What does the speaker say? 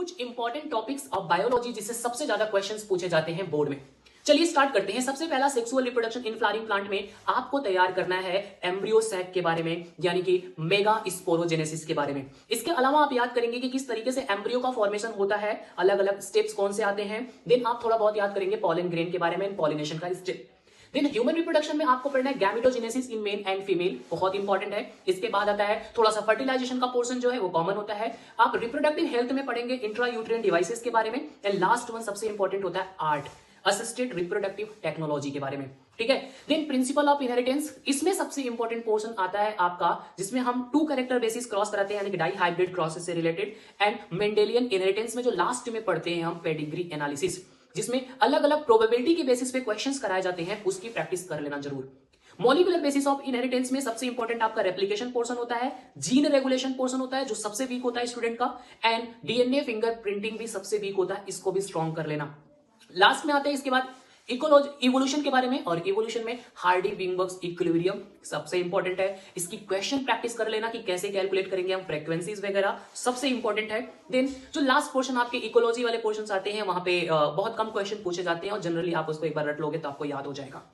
कुछ important topics of biology जिससे सबसे ज्यादा क्वेश्चंस पूछे जाते हैं बोर्ड में। चलिए स्टार्ट करते हैं। सबसे पहला sexual reproduction in flowering plant में आपको तैयार करना है एम्ब्रियो सैक के बारे में, यानी कि मेगा स्पोरोजेनेसिस के बारे में। इसके अलावा आप याद करेंगे कि किस तरीके से एम्ब्रियो का फॉर्मेशन होता है, अलग अलग स्टेप्स कौन से आते हैं। देन आप थोड़ा बहुत याद करेंगे पॉलन ग्रेन के बारे में, पॉलिनेशन का स्टेप। देन ह्यूमन रिप्रोडक्शन में आपको पढ़ना है gametogenesis in male and female, बहुत इंपॉर्टेंट है। इसके बाद आता है थोड़ा सा फर्टिलाइजेशन का पोर्शन जो है वो कॉमन होता है। आप रिप्रोडक्टिव हेल्थ में पढ़ेंगे इंट्रा यूट्रिन डिवाइसेस के बारे में। एंड लास्ट वन सबसे इंपॉर्टेंट होता है आर्ट, असिस्टेड रिप्रोडक्टिव टेक्नोलॉजी के बारे में, ठीक है। देन प्रिंसिपल ऑफ इनहेरिटेंस, इसमें सबसे इंपॉर्टेंट पोर्शन आता है आपका जिसमें हम 2 कैरेक्टर बेसिस क्रॉस कराते हैं, यानी कि डाई हाइब्रिड क्रॉसेस से रिलेटेड। एंड मेंडेलियन इनहेरिटेंस में जो लास्ट में पढ़ते हैं हम पेडिग्री एनालिसिस, जिसमें अलग अलग प्रोबेबिलिटी के बेसिस पे क्वेश्चंस कराए जाते हैं, उसकी प्रैक्टिस कर लेना जरूर। मॉलिक्यूलर बेसिस ऑफ इनहेरिटेंस में सबसे इंपॉर्टेंट आपका रेप्लिकेशन पोर्शन होता है, जीन रेगुलेशन पोर्शन होता है जो सबसे वीक होता है स्टूडेंट का, एंड डीएनए फिंगर प्रिंटिंग भी सबसे वीक होता है, इसको भी स्ट्रॉन्ग कर लेना। लास्ट में आते हैं इसके बाद इवोल्यूशन के बारे में, और इवोल्यूशन में हार्डी विंगबर्ग्स इक्विलिब्रियम सबसे इंपॉर्टेंट है। इसकी क्वेश्चन प्रैक्टिस कर लेना कि कैसे कैलकुलेट करेंगे हम फ्रीक्वेंसीज वगैरह, सबसे इंपॉर्टेंट है। देन जो लास्ट पोर्शन आपके इकोलॉजी वाले पोर्शन आते हैं वहां पे बहुत कम क्वेश्चन पूछे जाते हैं और जनरली आप उसको एक बार रट लोगे तो आपको याद हो जाएगा।